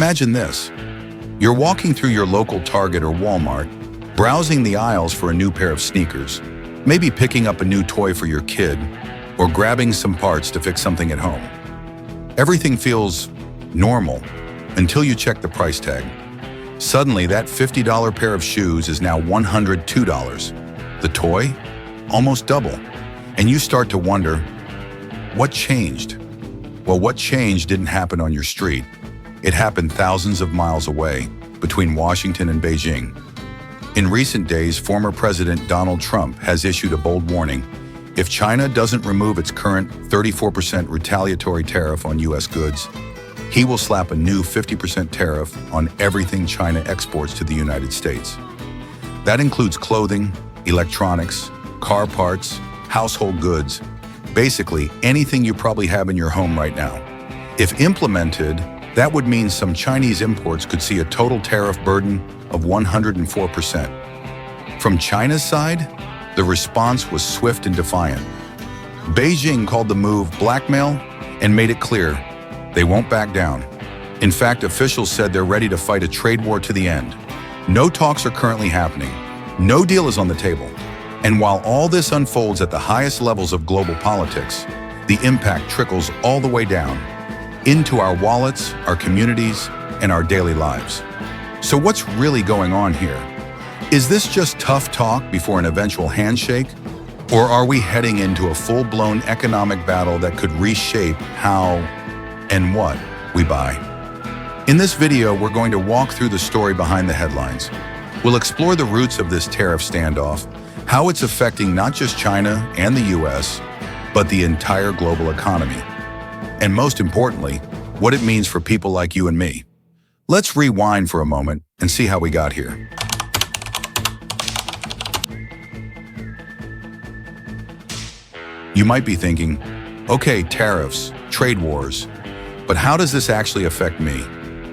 Imagine this. You're walking through your local Target or Walmart, browsing the aisles for a new pair of sneakers, maybe picking up a new toy for your kid, or grabbing some parts to fix something at home. Everything feels normal until you check the price tag. Suddenly, that $50 pair of shoes is now $102. The toy? Almost double. And you start to wonder, what changed? Well, what changed didn't happen on your street. It happened thousands of miles away, between Washington and Beijing. In recent days, former President Donald Trump has issued a bold warning. If China doesn't remove its current 34% retaliatory tariff on U.S. goods, he will slap a new 50% tariff on everything China exports to the United States. That includes clothing, electronics, car parts, household goods, basically anything you probably have in your home right now. If implemented, that would mean some Chinese imports could see a total tariff burden of 104%. From China's side, the response was swift and defiant. Beijing called the move blackmail and made it clear they won't back down. In fact, officials said they're ready to fight a trade war to the end. No talks are currently happening. No deal is on the table. And while all this unfolds at the highest levels of global politics, the impact trickles all the way down into our wallets, our communities, and our daily lives. So what's really going on here? Is this just tough talk before an eventual handshake? Or are we heading into a full-blown economic battle that could reshape how and what we buy? In this video, we're going to walk through the story behind the headlines. We'll explore the roots of this tariff standoff, how it's affecting not just China and the US, but the entire global economy. And most importantly, what it means for people like you and me. Let's rewind for a moment and see how we got here. You might be thinking, okay, tariffs, trade wars, but how does this actually affect me?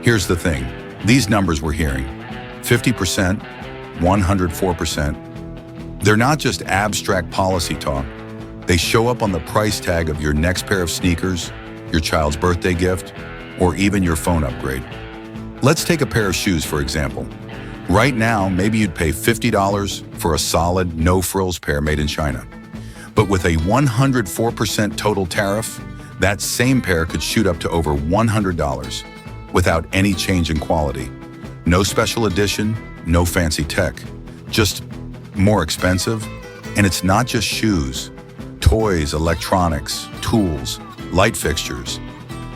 Here's the thing, these numbers we're hearing, 50%, 104%, they're not just abstract policy talk. They show up on the price tag of your next pair of sneakers, your child's birthday gift, or even your phone upgrade. Let's take a pair of shoes, for example. Right now, maybe you'd pay $50 for a solid, no-frills pair made in China. But with a 104% total tariff, that same pair could shoot up to over $100 without any change in quality. No special edition, no fancy tech, just more expensive. And it's not just shoes, toys, electronics, tools, light fixtures,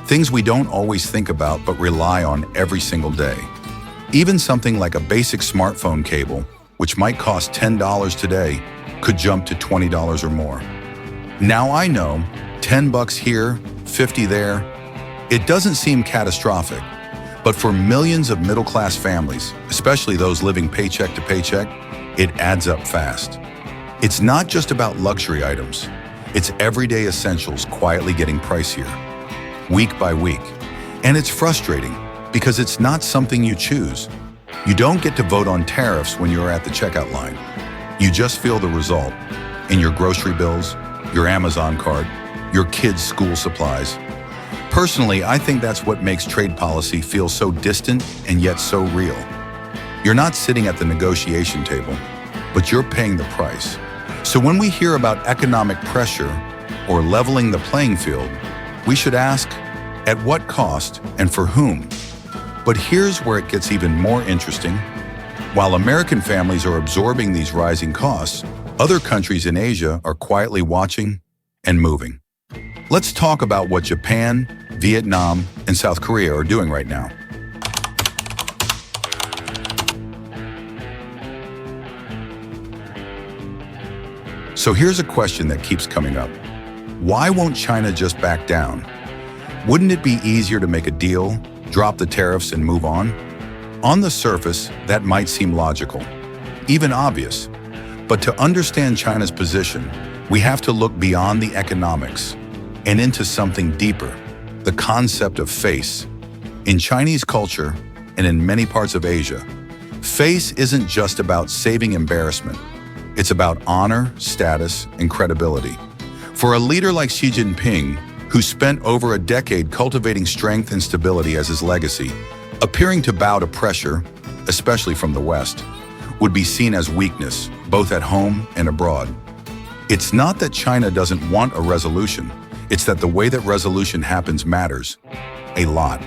things we don't always think about but rely on every single day. Even something like a basic smartphone cable, which might cost $10 today, could jump to $20 or more. Now I know, 10 bucks here, 50 there, it doesn't seem catastrophic, but for millions of middle-class families, especially those living paycheck to paycheck, it adds up fast. It's not just about luxury items. It's everyday essentials quietly getting pricier, week by week. And it's frustrating because it's not something you choose. You don't get to vote on tariffs when you're at the checkout line. You just feel the result in your grocery bills, your Amazon cart, your kids' school supplies. Personally, I think that's what makes trade policy feel so distant and yet so real. You're not sitting at the negotiation table, but you're paying the price. So when we hear about economic pressure or leveling the playing field, we should ask, at what cost and for whom? But here's where it gets even more interesting. While American families are absorbing these rising costs, other countries in Asia are quietly watching and moving. Let's talk about what Japan, Vietnam, and South Korea are doing right now. So here's a question that keeps coming up. Why won't China just back down? Wouldn't it be easier to make a deal, drop the tariffs, and move on? On the surface, that might seem logical, even obvious. But to understand China's position, we have to look beyond the economics and into something deeper, the concept of face. In Chinese culture, and in many parts of Asia, face isn't just about saving embarrassment. It's about honor, status, and credibility. For a leader like Xi Jinping, who spent over a decade cultivating strength and stability as his legacy, Appearing to bow to pressure, especially from the West, would be seen as weakness, both at home and abroad. It's not that China doesn't want a resolution, it's that the way that resolution happens matters a lot.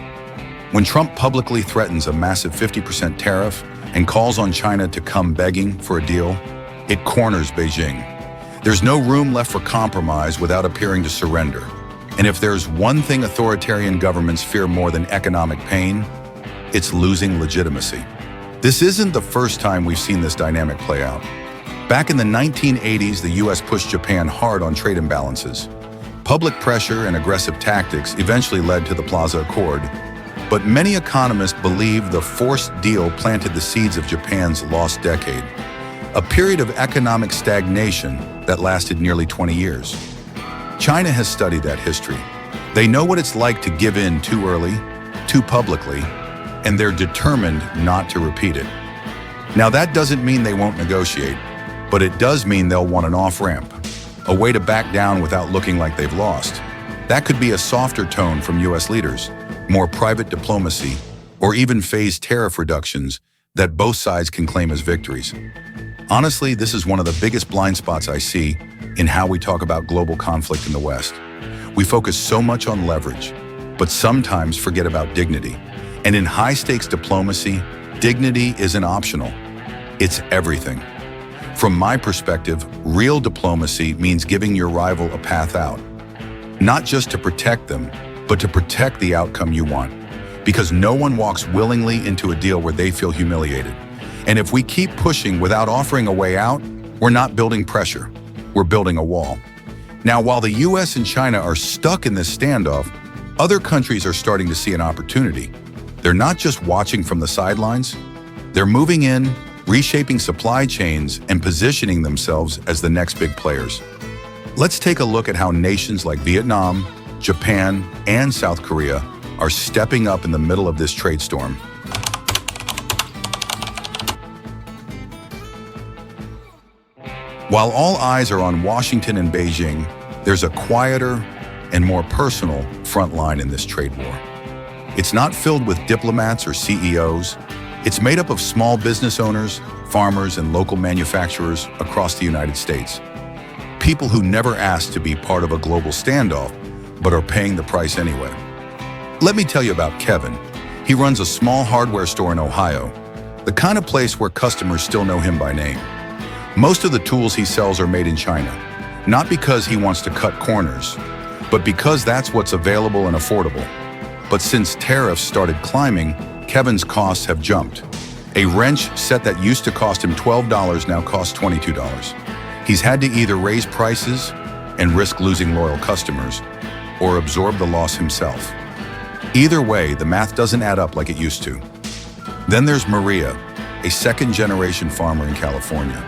When Trump publicly threatens a massive 50% tariff and calls on China to come begging for a deal, it corners Beijing. There's no room left for compromise without appearing to surrender. And if there's one thing authoritarian governments fear more than economic pain, it's losing legitimacy. This isn't the first time we've seen this dynamic play out. Back in the 1980s, the US pushed Japan hard on trade imbalances. Public pressure and aggressive tactics eventually led to the Plaza Accord, but many economists believe the forced deal planted the seeds of Japan's lost decade, a period of economic stagnation that lasted nearly 20 years. China has studied that history. They know what it's like to give in too early, too publicly, and they're determined not to repeat it. Now, that doesn't mean they won't negotiate, but it does mean they'll want an off-ramp, a way to back down without looking like they've lost. That could be a softer tone from US leaders, more private diplomacy, or even phased tariff reductions that both sides can claim as victories. Honestly, this is one of the biggest blind spots I see in how we talk about global conflict in the West. We focus so much on leverage, but sometimes forget about dignity. And in high-stakes diplomacy, dignity isn't optional. It's everything. From my perspective, real diplomacy means giving your rival a path out. Not just to protect them, but to protect the outcome you want. Because no one walks willingly into a deal where they feel humiliated. And if we keep pushing without offering a way out, we're not building pressure, we're building a wall. Now, while the US and China are stuck in this standoff, other countries are starting to see an opportunity. They're not just watching from the sidelines, they're moving in, reshaping supply chains, and positioning themselves as the next big players. Let's take a look at how nations like Vietnam, Japan, and South Korea are stepping up in the middle of this trade storm. While all eyes are on Washington and Beijing, there's a quieter and more personal front line in this trade war. It's not filled with diplomats or CEOs. It's made up of small business owners, farmers, and local manufacturers across the United States. People who never asked to be part of a global standoff, but are paying the price anyway. Let me tell you about Kevin. He runs a small hardware store in Ohio, the kind of place where customers still know him by name. Most of the tools he sells are made in China, not because he wants to cut corners, but because that's what's available and affordable. But since tariffs started climbing, Kevin's costs have jumped. A wrench set that used to cost him $12 now costs $22. He's had to either raise prices and risk losing loyal customers, or absorb the loss himself. Either way, the math doesn't add up like it used to. Then there's Maria, a second-generation farmer in California.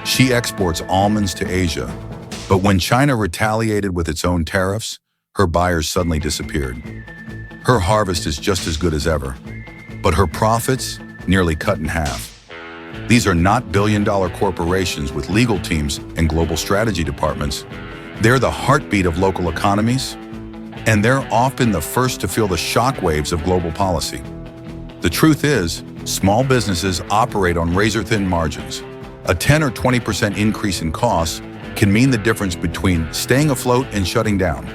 She exports almonds to Asia, but when China retaliated with its own tariffs, her buyers suddenly disappeared. Her harvest is just as good as ever, but her profits nearly cut in half. These are not billion-dollar corporations with legal teams and global strategy departments. They're the heartbeat of local economies, and they're often the first to feel the shockwaves of global policy. The truth is, small businesses operate on razor-thin margins. A 10 or 20% increase in costs can mean the difference between staying afloat and shutting down.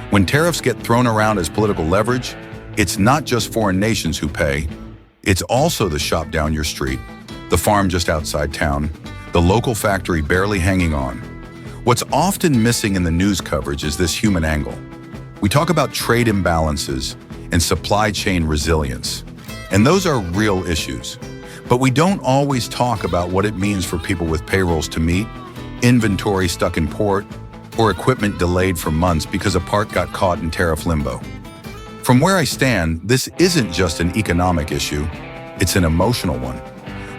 When tariffs get thrown around as political leverage, it's not just foreign nations who pay, it's also the shop down your street, the farm just outside town, the local factory barely hanging on. What's often missing in the news coverage is this human angle. We talk about trade imbalances and supply chain resilience, and those are real issues. But we don't always talk about what it means for people with payrolls to meet, inventory stuck in port, or equipment delayed for months because a part got caught in tariff limbo. From where I stand, this isn't just an economic issue, it's an emotional one.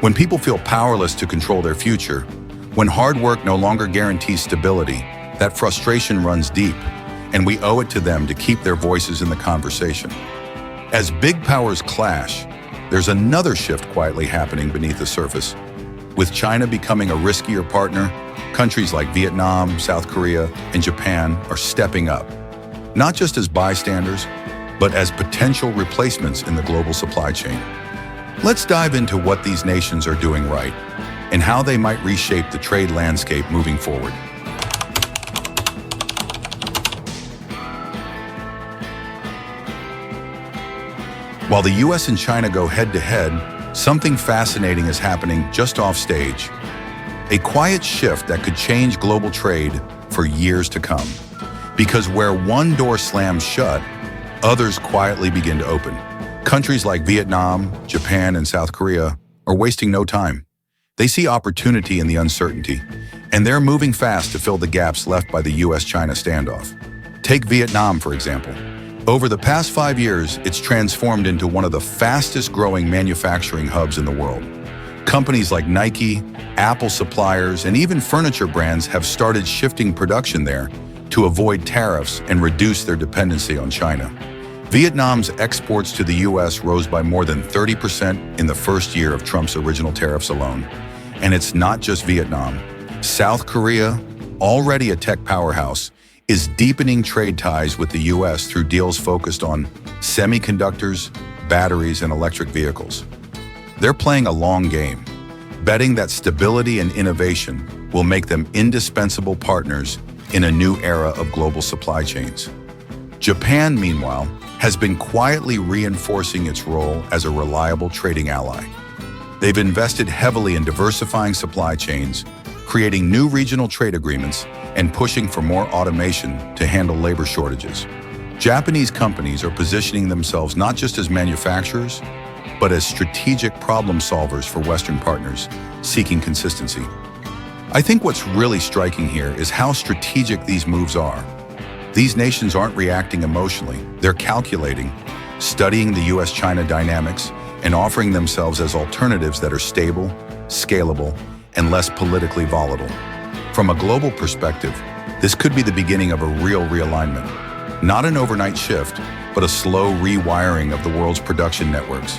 When people feel powerless to control their future, when hard work no longer guarantees stability, that frustration runs deep, and we owe it to them to keep their voices in the conversation. As big powers clash, there's another shift quietly happening beneath the surface. With China becoming a riskier partner, countries like Vietnam, South Korea, and Japan are stepping up, not just as bystanders, but as potential replacements in the global supply chain. Let's dive into what these nations are doing right and how they might reshape the trade landscape moving forward. While the US and China go head-to-head, something fascinating is happening just off stage. A quiet shift that could change global trade for years to come. Because where one door slams shut, others quietly begin to open. Countries like Vietnam, Japan, and South Korea are wasting no time. They see opportunity in the uncertainty, and they're moving fast to fill the gaps left by the US-China standoff. Take Vietnam, for example. Over the past 5 years, it's transformed into one of the fastest-growing manufacturing hubs in the world. Companies like Nike, Apple suppliers, and even furniture brands have started shifting production there to avoid tariffs and reduce their dependency on China. Vietnam's exports to the US rose by more than 30% in the first year of Trump's original tariffs alone. And it's not just Vietnam. South Korea, already a tech powerhouse, is deepening trade ties with the US through deals focused on semiconductors, batteries, and electric vehicles. They're playing a long game, betting that stability and innovation will make them indispensable partners in a new era of global supply chains. Japan, meanwhile, has been quietly reinforcing its role as a reliable trading ally. They've invested heavily in diversifying supply chains, creating new regional trade agreements, and pushing for more automation to handle labor shortages. Japanese companies are positioning themselves not just as manufacturers, but as strategic problem solvers for Western partners, seeking consistency. I think what's really striking here is how strategic these moves are. These nations aren't reacting emotionally, they're calculating, studying the US-China dynamics, and offering themselves as alternatives that are stable, scalable, and less politically volatile. From a global perspective, this could be the beginning of a real realignment. Not an overnight shift, but a slow rewiring of the world's production networks.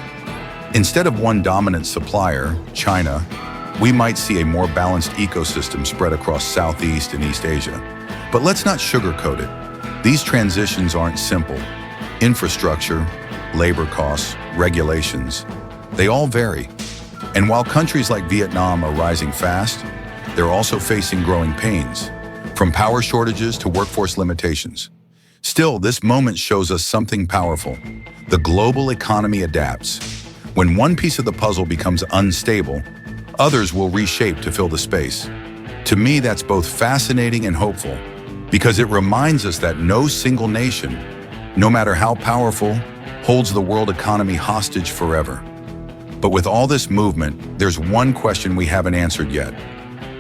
Instead of one dominant supplier, China, we might see a more balanced ecosystem spread across Southeast and East Asia. But let's not sugarcoat it. These transitions aren't simple. Infrastructure, labor costs, regulations, they all vary. And while countries like Vietnam are rising fast, they're also facing growing pains, from power shortages to workforce limitations. Still, this moment shows us something powerful. The global economy adapts. When one piece of the puzzle becomes unstable, others will reshape to fill the space. To me, that's both fascinating and hopeful, because it reminds us that no single nation, no matter how powerful, holds the world economy hostage forever. But with all this movement, there's one question we haven't answered yet.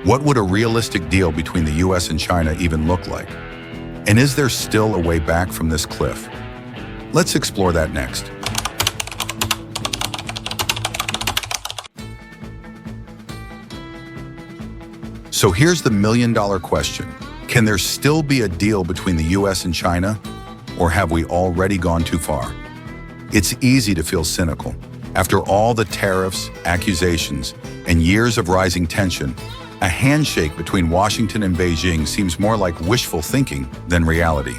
What would a realistic deal between the US and China even look like? And is there still a way back from this cliff? Let's explore that next. So here's the million-dollar question. Can there still be a deal between the US and China, or have we already gone too far? It's easy to feel cynical. After all the tariffs, accusations, and years of rising tension, a handshake between Washington and Beijing seems more like wishful thinking than reality.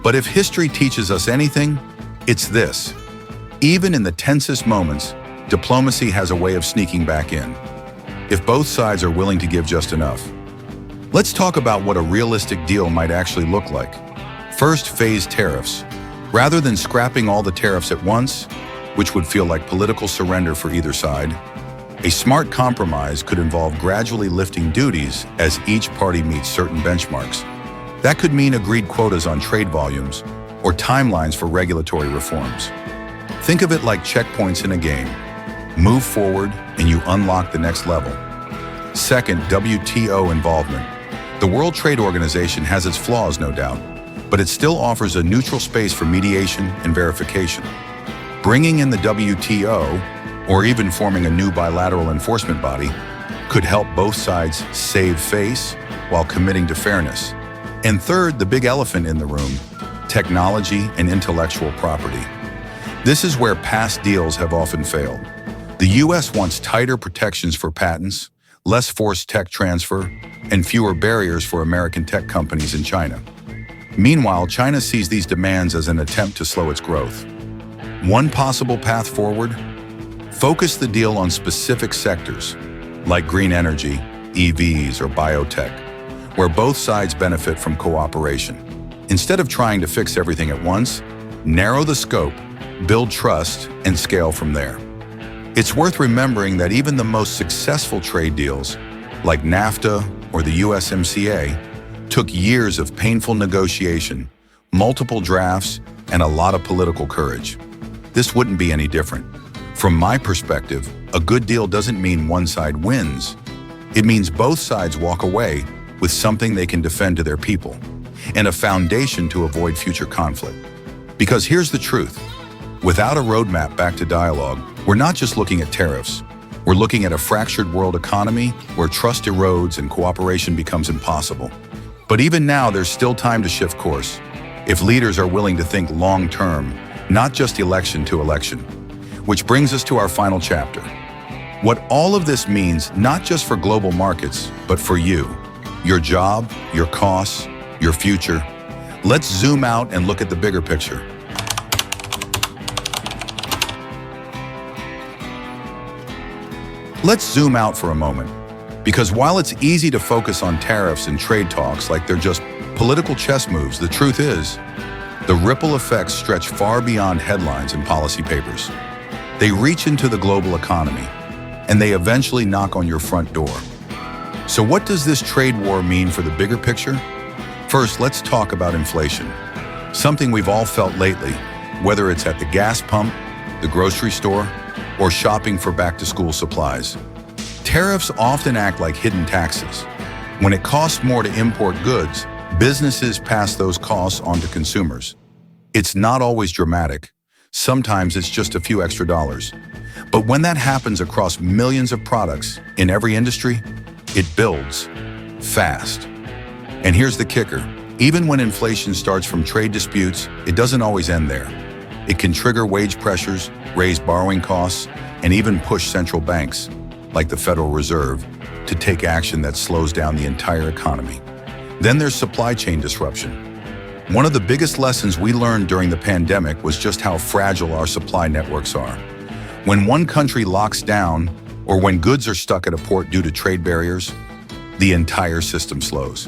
But if history teaches us anything, it's this. Even in the tensest moments, diplomacy has a way of sneaking back in, if both sides are willing to give just enough. Let's talk about what a realistic deal might actually look like. First, phase tariffs. Rather than scrapping all the tariffs at once, which would feel like political surrender for either side, a smart compromise could involve gradually lifting duties as each party meets certain benchmarks. That could mean agreed quotas on trade volumes or timelines for regulatory reforms. Think of it like checkpoints in a game. Move forward and you unlock the next level. Second, WTO involvement. The World Trade Organization has its flaws, no doubt, but it still offers a neutral space for mediation and verification. Bringing in the WTO, or even forming a new bilateral enforcement body, could help both sides save face while committing to fairness. And third, the big elephant in the room, technology and intellectual property. This is where past deals have often failed. The US wants tighter protections for patents, less forced tech transfer, and fewer barriers for American tech companies in China. Meanwhile, China sees these demands as an attempt to slow its growth. One possible path forward? Focus the deal on specific sectors, like green energy, EVs, or biotech, where both sides benefit from cooperation. Instead of trying to fix everything at once, narrow the scope, build trust, and scale from there. It's worth remembering that even the most successful trade deals, like NAFTA or the USMCA, took years of painful negotiation, multiple drafts, and a lot of political courage. This wouldn't be any different. From my perspective, a good deal doesn't mean one side wins. It means both sides walk away with something they can defend to their people and a foundation to avoid future conflict. Because here's the truth. Without a roadmap back to dialogue, we're not just looking at tariffs. We're looking at a fractured world economy where trust erodes and cooperation becomes impossible. But even now, there's still time to shift course, if leaders are willing to think long-term, not just election to election. Which brings us to our final chapter. What all of this means, not just for global markets, but for you, your job, your costs, your future. Let's zoom out and look at the bigger picture. Let's zoom out for a moment, because while it's easy to focus on tariffs and trade talks like they're just political chess moves, the truth is, the ripple effects stretch far beyond headlines and policy papers. They reach into the global economy, and they eventually knock on your front door. So what does this trade war mean for the bigger picture? First, let's talk about inflation, something we've all felt lately, whether it's at the gas pump, the grocery store, or shopping for back-to-school supplies. Tariffs often act like hidden taxes. When it costs more to import goods, businesses pass those costs on to consumers. It's not always dramatic. Sometimes it's just a few extra dollars. But when that happens across millions of products in every industry, it builds fast. And here's the kicker. Even when inflation starts from trade disputes, it doesn't always end there. It can trigger wage pressures, raise borrowing costs, and even push central banks, like the Federal Reserve, to take action that slows down the entire economy. Then there's supply chain disruption. One of the biggest lessons we learned during the pandemic was just how fragile our supply networks are. When one country locks down, or when goods are stuck at a port due to trade barriers, the entire system slows.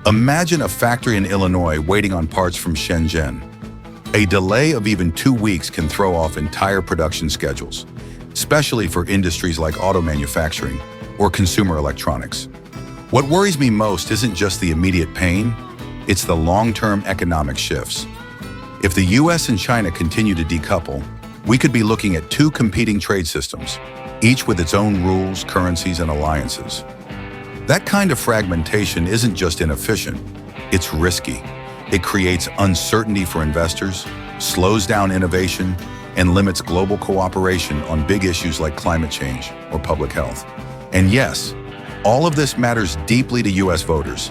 Imagine a factory in Illinois waiting on parts from Shenzhen. A delay of even 2 weeks can throw off entire production schedules, especially for industries like auto manufacturing or consumer electronics. What worries me most isn't just the immediate pain, it's the long-term economic shifts. If the US and China continue to decouple, we could be looking at two competing trade systems, each with its own rules, currencies, and alliances. That kind of fragmentation isn't just inefficient, it's risky. It creates uncertainty for investors, slows down innovation, and limits global cooperation on big issues like climate change or public health. And yes, all of this matters deeply to US voters,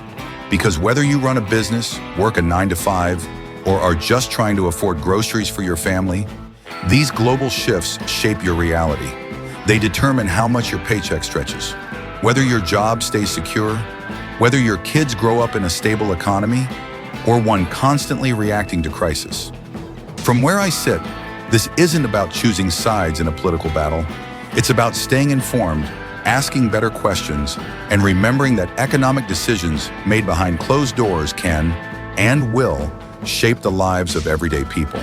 because whether you run a business, work a 9-to-5, or are just trying to afford groceries for your family, these global shifts shape your reality. They determine how much your paycheck stretches, whether your job stays secure, whether your kids grow up in a stable economy, or one constantly reacting to crisis. From where I sit, this isn't about choosing sides in a political battle. It's about staying informed, asking better questions, and remembering that economic decisions made behind closed doors can, and will, shape the lives of everyday people.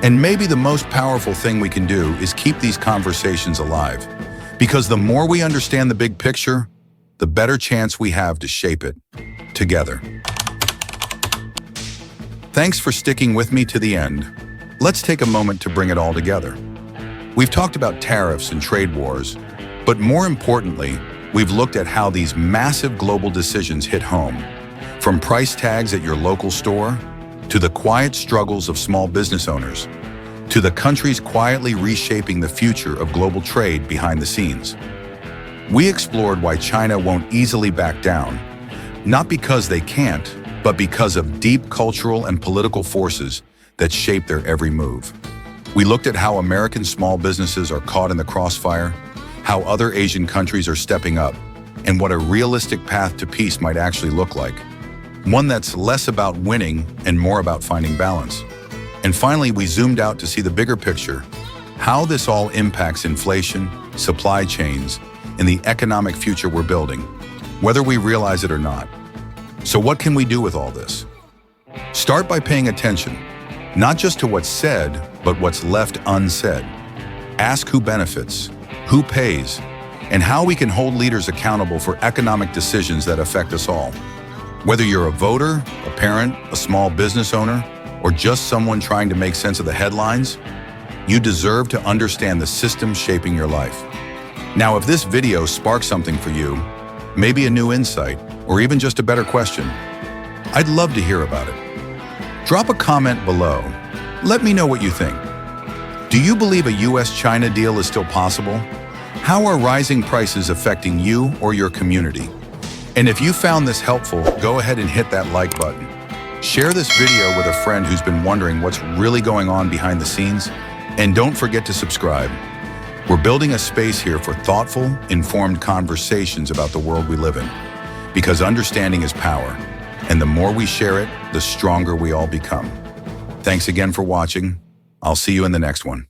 And maybe the most powerful thing we can do is keep these conversations alive, because the more we understand the big picture, the better chance we have to shape it together. Thanks for sticking with me to the end. Let's take a moment to bring it all together. We've talked about tariffs and trade wars, but more importantly, we've looked at how these massive global decisions hit home, from price tags at your local store, to the quiet struggles of small business owners, to the countries quietly reshaping the future of global trade behind the scenes. We explored why China won't easily back down, not because they can't, but because of deep cultural and political forces that shape their every move. We looked at how American small businesses are caught in the crossfire, how other Asian countries are stepping up, and what a realistic path to peace might actually look like. one that's less about winning and more about finding balance. And finally, we zoomed out to see the bigger picture, how this all impacts inflation, supply chains, and the economic future we're building, whether we realize it or not. So what can we do with all this? Start by paying attention, not just to what's said, but what's left unsaid. Ask who benefits, who pays, and how we can hold leaders accountable for economic decisions that affect us all. Whether you're a voter, a parent, a small business owner, or just someone trying to make sense of the headlines, you deserve to understand the system shaping your life. Now, if this video sparks something for you, maybe a new insight, or even just a better question, I'd love to hear about it. Drop a comment below. Let me know what you think. Do you believe a US-China deal is still possible? How are rising prices affecting you or your community? And if you found this helpful, go ahead and hit that like button. Share this video with a friend who's been wondering what's really going on behind the scenes. And don't forget to subscribe. We're building a space here for thoughtful, informed conversations about the world we live in. Because understanding is power. And the more we share it, the stronger we all become. Thanks again for watching. I'll see you in the next one.